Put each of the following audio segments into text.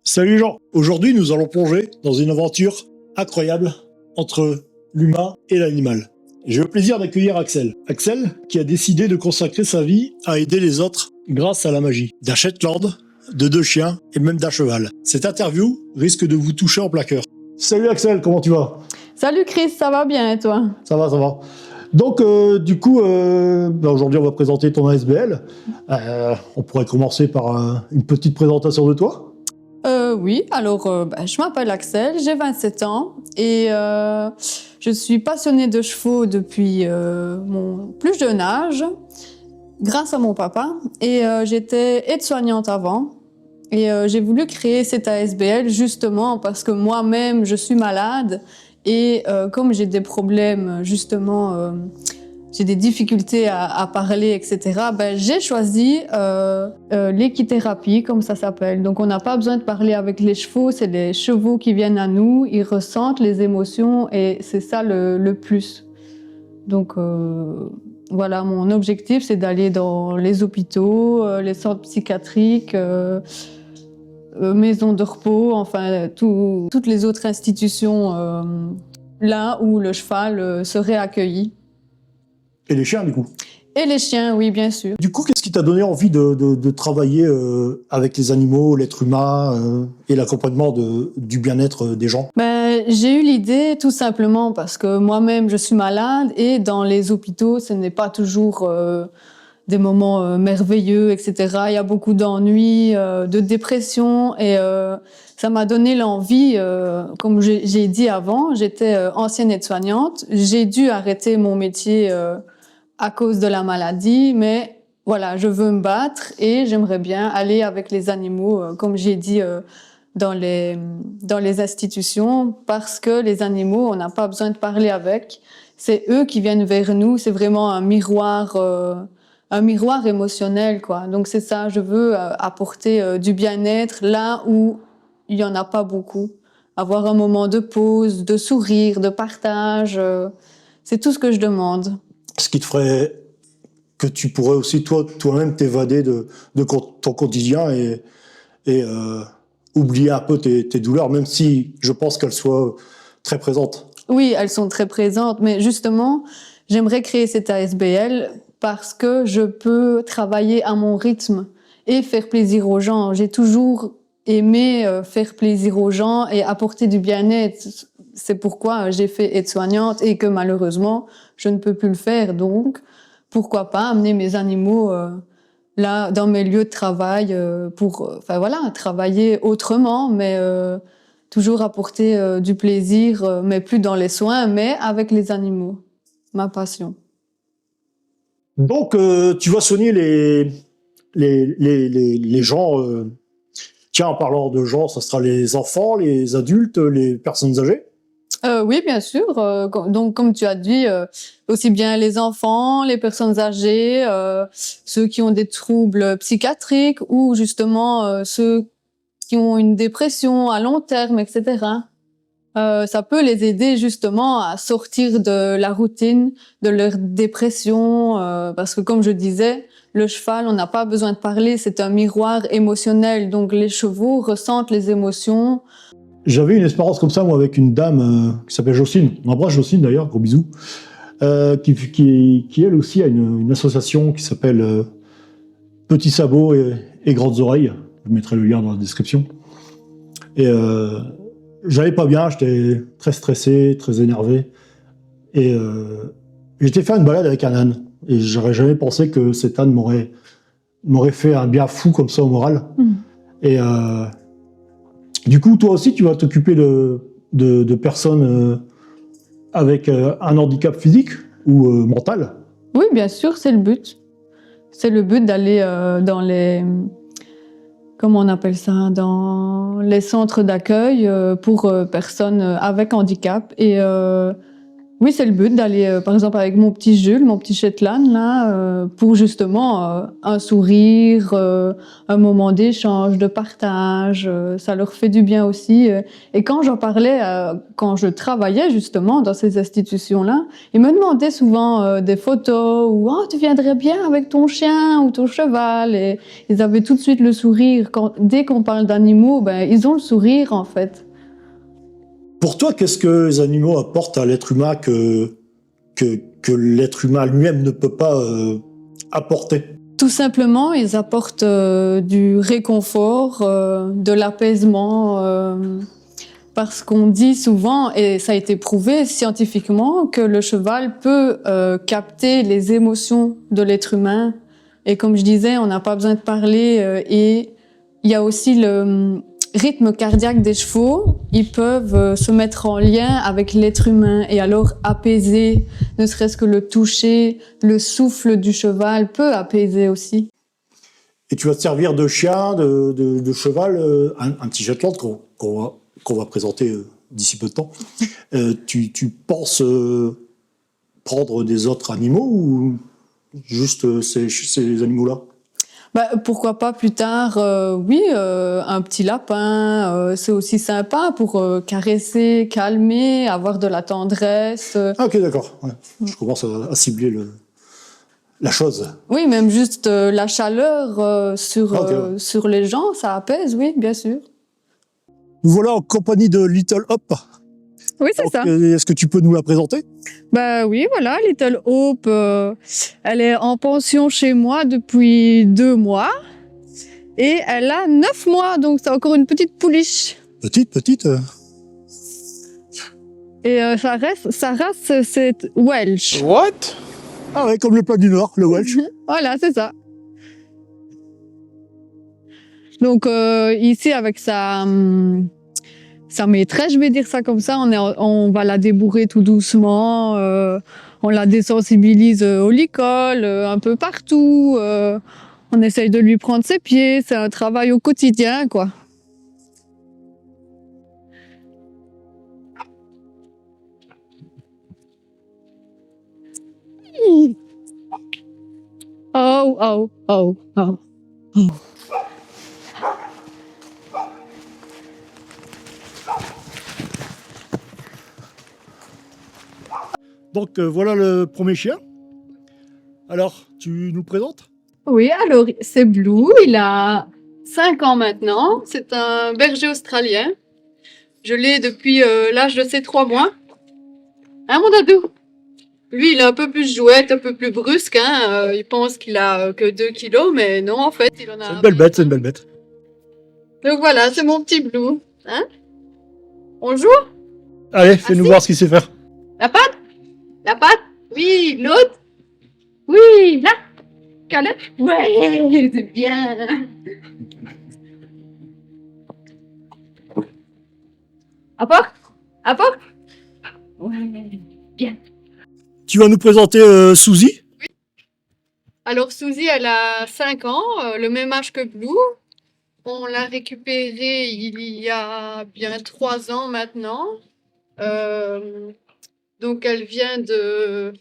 Salut Jean, aujourd'hui nous allons plonger dans une aventure incroyable entre l'humain et l'animal. J'ai le plaisir d'accueillir Axel. Axel qui a décidé de consacrer sa vie à aider les autres grâce à la magie. D'un Shetland, de 2 chiens et même d'un cheval. Cette interview risque de vous toucher en plein cœur. Salut Axel, comment tu vas? Salut Chris, ça va bien et toi? Ça va, ça va. Donc aujourd'hui on va présenter ton ASBL. On pourrait commencer par une petite présentation de toi. Oui, alors je m'appelle Axel, j'ai 27 ans et je suis passionnée de chevaux depuis mon plus jeune âge, grâce à mon papa. Et j'étais aide-soignante avant. Et j'ai voulu créer cette ASBL justement parce que moi-même, je suis malade. Et comme j'ai des problèmes, justement, j'ai des difficultés à parler, etc., j'ai choisi l'équithérapie, comme ça s'appelle. Donc, on n'a pas besoin de parler avec les chevaux, c'est les chevaux qui viennent à nous, ils ressentent les émotions et c'est ça le plus. Donc, voilà, mon objectif, c'est d'aller dans les hôpitaux, les centres psychiatriques, maisons de repos, enfin, toutes les autres institutions là où le cheval serait accueilli. Et les chiens du coup. Et les chiens, oui, bien sûr. Du coup, qu'est-ce qui t'a donné envie de travailler avec les animaux, l'être humain et l'accompagnement du bien-être des gens? J'ai eu l'idée tout simplement parce que moi-même, je suis malade et dans les hôpitaux, ce n'est pas toujours des moments merveilleux, etc. Il y a beaucoup d'ennuis, de dépression et ça m'a donné l'envie, comme j'ai dit avant, j'étais ancienne aide-soignante, j'ai dû arrêter mon métier à cause de la maladie, mais voilà, je veux me battre et j'aimerais bien aller avec les animaux, comme j'ai dit, dans les institutions, parce que les animaux, on n'a pas besoin de parler avec, c'est eux qui viennent vers nous, c'est vraiment un miroir émotionnel, quoi. Donc c'est ça, je veux apporter du bien-être là où il n'y en a pas beaucoup. Avoir un moment de pause, de sourire, de partage, c'est tout ce que je demande. Ce qui te ferait que tu pourrais aussi toi-même t'évader de ton quotidien et oublier un peu tes douleurs, même si je pense qu'elles soient très présentes. Oui, elles sont très présentes, mais justement, j'aimerais créer cette ASBL parce que je peux travailler à mon rythme et faire plaisir aux gens. J'ai toujours aimé faire plaisir aux gens et apporter du bien-être. C'est pourquoi j'ai fait aide-soignante et que malheureusement, je ne peux plus le faire. Donc, pourquoi pas amener mes animaux là dans mes lieux de travail pour, travailler autrement, mais toujours apporter du plaisir, mais plus dans les soins, mais avec les animaux. Ma passion. Donc, tu vas soigner les gens. Tiens, en parlant de gens, ça sera les enfants, les adultes, les personnes âgées? Oui, bien sûr. Donc, comme tu as dit, aussi bien les enfants, les personnes âgées, ceux qui ont des troubles psychiatriques ou justement ceux qui ont une dépression à long terme, etc. Ça peut les aider justement à sortir de la routine, de leur dépression, parce que comme je disais, le cheval, on n'a pas besoin de parler, c'est un miroir émotionnel, donc les chevaux ressentent les émotions. J'avais une expérience comme ça, moi, avec une dame qui s'appelle Jocelyne. On embrasse Jocelyne d'ailleurs, gros bisous. Qui elle aussi a une association qui s'appelle Petits Sabots et Grandes Oreilles. Je mettrai le lien dans la description. Et j'allais pas bien, j'étais très stressé, très énervé. Et j'étais faire une balade avec un âne. Et j'aurais jamais pensé que cet âne m'aurait fait un bien fou comme ça au moral. Et du coup, toi aussi, tu vas t'occuper de personnes avec un handicap physique ou mental? Oui, bien sûr, c'est le but. C'est le but d'aller dans les... Comment on appelle ça? Dans les centres d'accueil pour personnes avec handicap. Et Oui, c'est le but d'aller, par exemple, avec mon petit Jules, mon petit Shetland, là, pour justement un sourire, un moment d'échange, de partage. Ça leur fait du bien aussi. Et quand j'en parlais, quand je travaillais justement dans ces institutions-là, ils me demandaient souvent des photos ou «Oh, tu viendrais bien avec ton chien ou ton cheval?» Et ils avaient tout de suite le sourire. Dès qu'on parle d'animaux, ben, ils ont le sourire, en fait. Pour toi, qu'est-ce que les animaux apportent à l'être humain que l'être humain lui-même ne peut pas apporter? Tout simplement, ils apportent du réconfort, de l'apaisement, parce qu'on dit souvent, et ça a été prouvé scientifiquement, que le cheval peut capter les émotions de l'être humain. Et comme je disais, on n'a pas besoin de parler. Et il y a aussi le rythme cardiaque des chevaux. Ils peuvent se mettre en lien avec l'être humain et alors apaiser, ne serait-ce que le toucher, le souffle du cheval peut apaiser aussi. Et tu vas te servir de chien, de cheval, un petit Shetland qu'on va présenter d'ici peu de temps. Tu penses prendre des autres animaux ou juste ces animaux-là? Bah, pourquoi pas plus tard, oui, un petit lapin, c'est aussi sympa pour caresser, calmer, avoir de la tendresse. Ah, ok, d'accord. Ouais. Je commence à cibler la chose. Oui, même juste la chaleur sur les gens, ça apaise, oui, bien sûr. Nous voilà en compagnie de Little Hope. Oui, c'est ça. Est-ce que tu peux nous la présenter? Bah oui, voilà, Little Hope, elle est en pension chez moi depuis 2 mois et elle a 9 mois, donc c'est encore une petite pouliche. Petite. Et sa race, c'est Welsh. What? Ah ouais, comme le plat du Nord, le Welsh. Voilà, c'est ça. Donc ici, avec sa maîtresse, je vais dire ça comme ça, on va la débourrer tout doucement, on la désensibilise au licol, un peu partout, on essaye de lui prendre ses pieds, c'est un travail au quotidien, quoi. Oh, oh, oh, oh. Donc voilà le premier chien. Alors, tu nous présentes? Oui, alors c'est Blue, il a 5 ans maintenant, c'est un berger australien. Je l'ai depuis l'âge de ses 3 mois. Hein, mon dadou? Lui, il est un peu plus jouette, un peu plus brusque, hein. Il pense qu'il a que 2 kilos, mais non, en fait, il en a... C'est une belle bête, c'est une belle bête. Donc voilà, c'est mon petit Blue. Hein? On joue? Allez, fais-nous voir ce qu'il sait faire. La patte? La patte? Oui, l'autre? Oui, là? Calette? Ouais, c'est bien. Apporte? Apporte? Ouais, bien. Tu vas nous présenter Suzy. Alors Suzy, elle a 5 ans, le même âge que Blue. On l'a récupérée il y a bien 3 ans maintenant. Donc elle vient de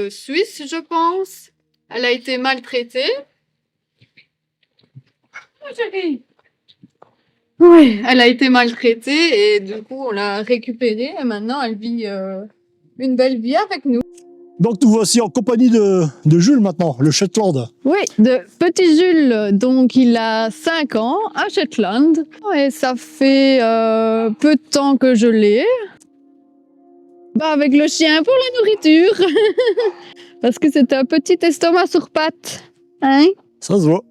Suisse, je pense. Elle a été maltraitée. Oh, chérie. Oui, elle a été maltraitée et du coup on l'a récupérée et maintenant elle vit une belle vie avec nous. Donc nous voici en compagnie de Jules maintenant, le Shetland. Oui, de petit Jules, donc il a 5 ans, un Shetland. Et ça fait peu de temps que je l'ai. Bah, avec le chien pour la nourriture. Parce que c'est un petit estomac sur pattes. Hein? Ça se voit.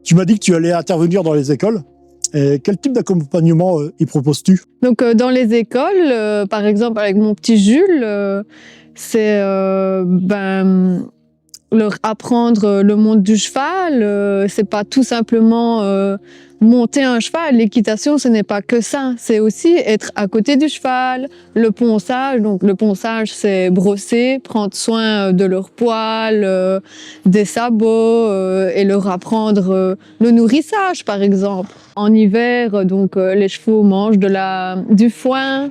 Tu m'as dit que tu allais intervenir dans les écoles. Et quel type d'accompagnement y proposes-tu? Donc dans les écoles, par exemple avec mon petit Jules, c'est leur apprendre le monde du cheval. C'est pas tout simplement monter un cheval, l'équitation, ce n'est pas que ça. C'est aussi être à côté du cheval, le ponçage. Donc, le ponçage, c'est brosser, prendre soin de leurs poils, des sabots et leur apprendre le nourrissage, par exemple. En hiver, donc, les chevaux mangent du foin.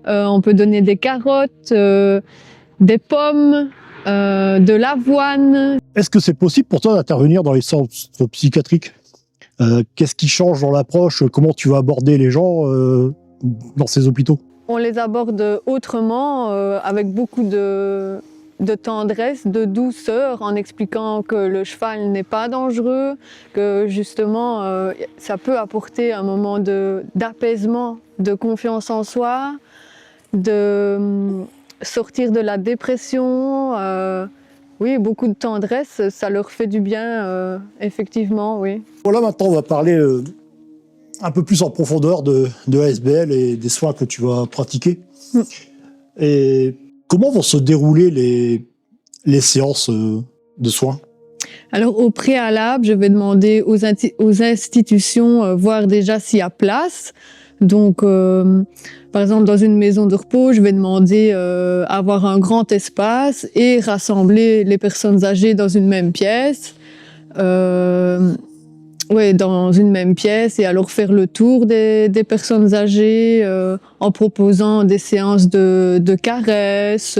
On peut donner des carottes, des pommes, de l'avoine. Est-ce que c'est possible pour toi d'intervenir dans les centres psychiatriques? Qu'est-ce qui change dans l'approche? Comment tu vas aborder les gens dans ces hôpitaux? On les aborde autrement, avec beaucoup de tendresse, de douceur, en expliquant que le cheval n'est pas dangereux, que justement ça peut apporter un moment d'apaisement, de confiance en soi, de sortir de la dépression. Oui, beaucoup de tendresse, ça leur fait du bien, effectivement, oui. Voilà, maintenant on va parler un peu plus en profondeur de ASBL et des soins que tu vas pratiquer. Et comment vont se dérouler les séances de soins? Alors au préalable, je vais demander aux institutions voir déjà s'il y a place. Donc, par exemple, dans une maison de repos, je vais demander avoir un grand espace et rassembler les personnes âgées dans une même pièce. Dans une même pièce et alors faire le tour des personnes âgées en proposant des séances de caresses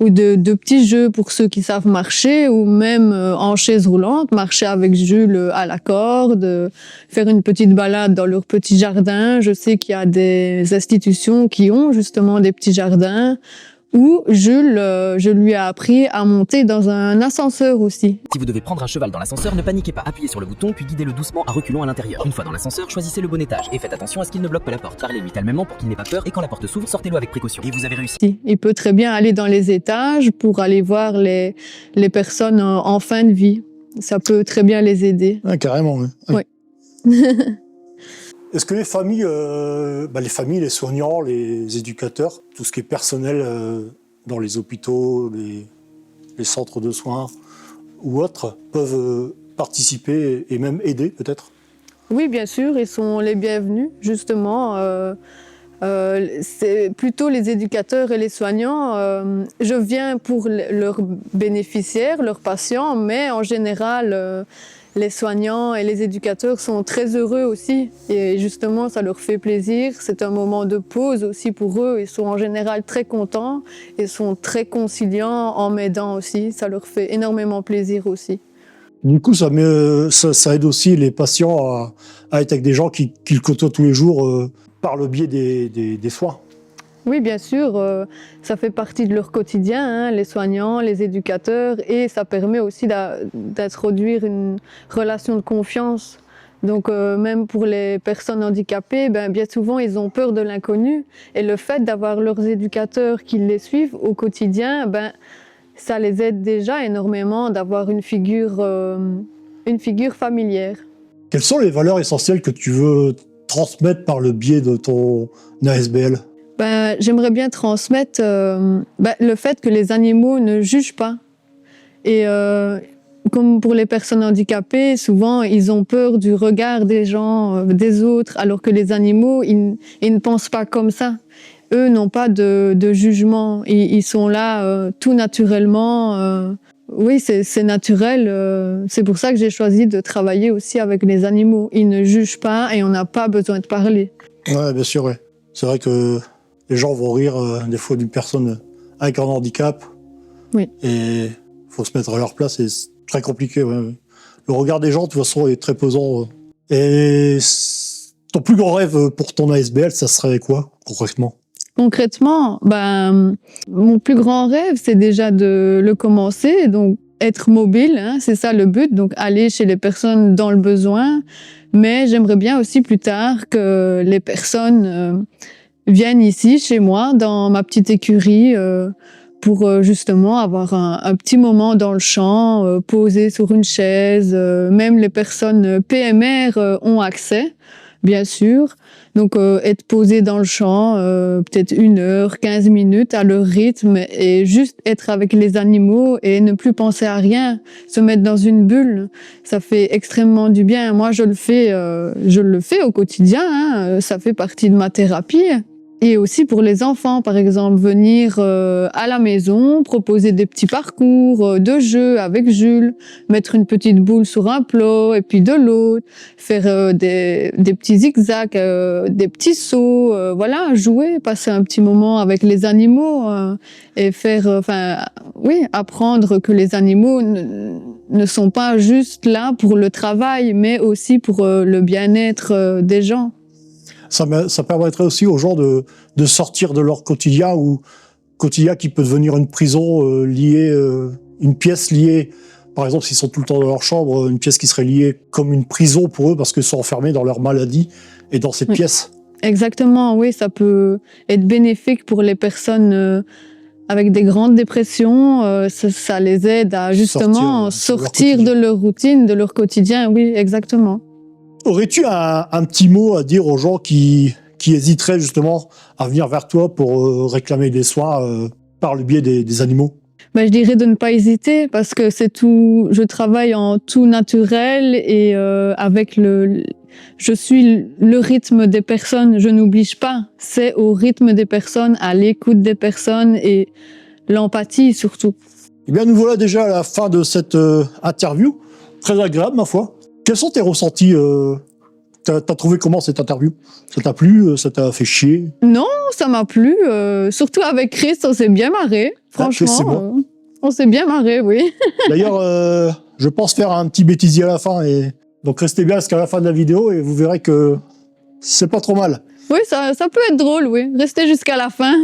ou de petits jeux pour ceux qui savent marcher ou même en chaise roulante, marcher avec Jules à la corde, faire une petite balade dans leur petit jardin. Je sais qu'il y a des institutions qui ont justement des petits jardins où Jules, je lui ai appris à monter dans un ascenseur aussi. Si vous devez prendre un cheval dans l'ascenseur, ne paniquez pas. Appuyez sur le bouton, puis guidez-le doucement à reculons à l'intérieur. Une fois dans l'ascenseur, choisissez le bon étage et faites attention à ce qu'il ne bloque pas la porte. Parlez-lui calmement pour qu'il n'ait pas peur et quand la porte s'ouvre, sortez-le avec précaution. Et vous avez réussi. Il peut très bien aller dans les étages pour aller voir les personnes en fin de vie. Ça peut très bien les aider. Ah, carrément, oui. Oui. Est-ce que les familles, les soignants, les éducateurs, tout ce qui est personnel dans les hôpitaux, les centres de soins ou autres, peuvent participer et même aider peut-être? Oui, bien sûr, ils sont les bienvenus, justement. C'est plutôt les éducateurs et les soignants. Je viens pour leurs bénéficiaires, leurs patients, mais en général, les soignants et les éducateurs sont très heureux aussi. Et justement, ça leur fait plaisir. C'est un moment de pause aussi pour eux. Ils sont en général très contents et sont très conciliants en m'aidant aussi. Ça leur fait énormément plaisir aussi. Du coup, ça aide aussi les patients à être avec des gens qu'ils côtoient tous les jours par le biais des soins. Oui, bien sûr, ça fait partie de leur quotidien, hein, les soignants, les éducateurs, et ça permet aussi d'introduire une relation de confiance. Donc même pour les personnes handicapées, bien souvent ils ont peur de l'inconnu, et le fait d'avoir leurs éducateurs qui les suivent au quotidien, ça les aide déjà énormément d'avoir une figure familière. Quelles sont les valeurs essentielles que tu veux transmettre par le biais de ton ASBL? J'aimerais bien transmettre le fait que les animaux ne jugent pas. Et comme pour les personnes handicapées, souvent ils ont peur du regard des gens, des autres, alors que les animaux, ils ne pensent pas comme ça. Eux n'ont pas de jugement. Ils sont là tout naturellement. Oui, c'est naturel. C'est pour ça que j'ai choisi de travailler aussi avec les animaux. Ils ne jugent pas et on n'a pas besoin de parler. Ouais, bien sûr, ouais. C'est vrai que les gens vont rire des fois d'une personne avec un handicap. Oui. Et il faut se mettre à leur place et c'est très compliqué. Ouais. Le regard des gens, de toute façon, est très pesant. Et ton plus grand rêve pour ton ASBL, ça serait quoi, concrètement? Concrètement, mon plus grand rêve, c'est déjà de le commencer, donc être mobile, hein, c'est ça le but, donc aller chez les personnes dans le besoin. Mais j'aimerais bien aussi plus tard que les personnes viennent ici, chez moi, dans ma petite écurie, pour justement avoir un petit moment dans le champ, posé sur une chaise. Même les personnes PMR ont accès. bien sûr. Donc, être posé dans le champ, peut-être 1 heure, 15 minutes à leur rythme et juste être avec les animaux et ne plus penser à rien, se mettre dans une bulle, ça fait extrêmement du bien. Moi, je le fais au quotidien, hein, ça fait partie de ma thérapie. Et aussi pour les enfants, par exemple, venir à la maison, proposer des petits parcours de jeux avec Jules, mettre une petite boule sur un plot et puis de l'autre, faire des petits zigzags, des petits sauts, voilà, jouer, passer un petit moment avec les animaux et faire, apprendre que les animaux ne sont pas juste là pour le travail, mais aussi pour le bien-être des gens. Ça permettrait aussi aux gens de sortir de leur quotidien, ou quotidien qui peut devenir une prison liée, une pièce liée, par exemple s'ils sont tout le temps dans leur chambre, une pièce qui serait liée comme une prison pour eux parce qu'ils sont enfermés dans leur maladie et dans cette pièce. Exactement, oui, ça peut être bénéfique pour les personnes avec des grandes dépressions, ça les aide à justement sortir de leur routine, de leur quotidien, oui, exactement. Aurais-tu un petit mot à dire aux gens qui hésiteraient justement à venir vers toi pour réclamer des soins par le biais des animaux? Je dirais de ne pas hésiter parce que c'est tout. Je travaille en tout naturel et avec je suis le rythme des personnes. Je n'oblige pas. C'est au rythme des personnes, à l'écoute des personnes et l'empathie surtout. Eh bien, nous voilà déjà à la fin de cette interview. Très agréable, ma foi. Quels sont tes ressentis? T'as trouvé comment cette interview? Ça t'a plu? Ça t'a fait chier? Non, ça m'a plu. Surtout avec Chris, on s'est bien marré. Franchement, on s'est bien marré, oui. D'ailleurs, je pense faire un petit bêtisier à la fin. Donc restez bien jusqu'à la fin de la vidéo et vous verrez que c'est pas trop mal. Oui, ça peut être drôle, oui. Restez jusqu'à la fin.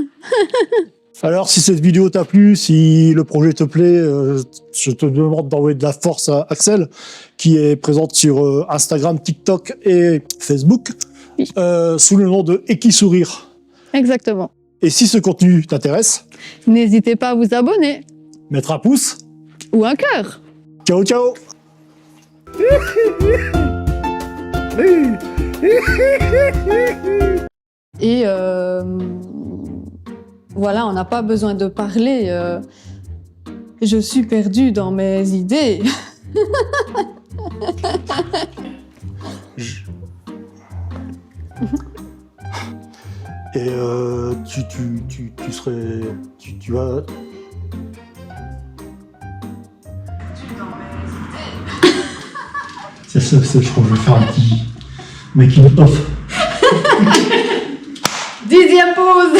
Alors, si cette vidéo t'a plu, si le projet te plaît, je te demande d'envoyer de la force à Axel, qui est présente sur Instagram, TikTok et Facebook, sous le nom de Equisourire. Exactement. Et si ce contenu t'intéresse, n'hésitez pas à vous abonner. Mettre un pouce. Ou un cœur. Ciao, ciao. Et voilà, on n'a pas besoin de parler. Je suis perdue dans mes idées. Et tu serais... Tu vas... C'est ça, je crois que je vais faire un petit making off. 10e pause.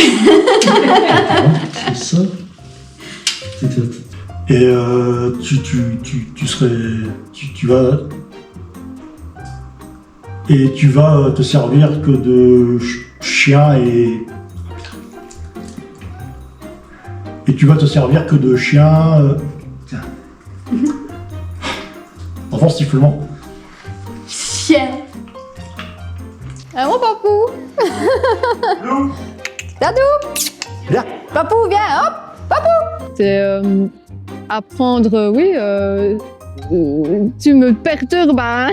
C'est ça. Et tu serais... Tu vas... Et tu vas te servir que de chien et... Et tu vas te servir que de chien... Tiens. Enfant sifflement. Chien. Ah mon papou. Dadou. Viens. Papou, viens, hop. Papou. C'est apprendre, oui. Tu me perturbes, hein.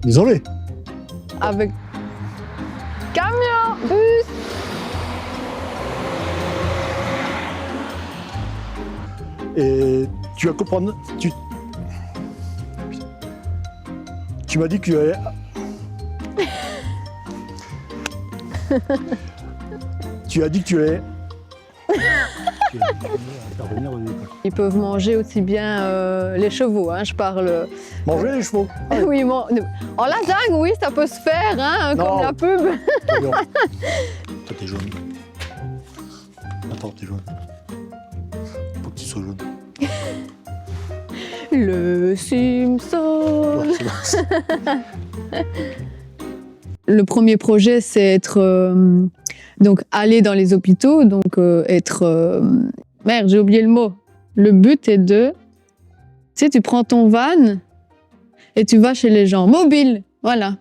Désolé. Avec camion, bus. Et tu vas comprendre... Tu m'as dit que tu allais... Tu as dit que tu allais... Ils peuvent manger aussi bien les chevaux, hein, je parle. Manger les chevaux? Oui, en lasagne, oui, ça peut se faire, hein, comme la pub. Toi, t'es jaune. Attends, t'es jaune. Faut que tu sois jaune. Le Simpson. Ouais, c'est bon. Le premier projet, c'est être donc aller dans les hôpitaux, donc être merde, j'ai oublié le mot. Le but est de, tu sais, tu prends ton van et tu vas chez les gens, mobile, voilà.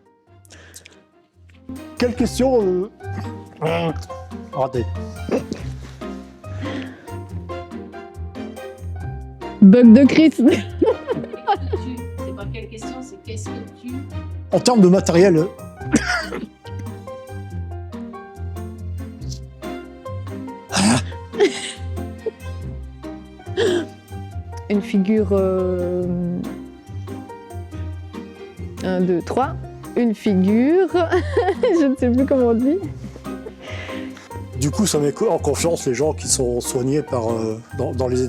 Quelle question raté. Bug de Chris. C'est pas quelle question, c'est qu'est-ce que tu En termes de matériel, Une figure... 1, 2, 3. Une figure... Je ne sais plus comment on dit. du coup, ça met en confiance les gens qui sont soignés par, dans les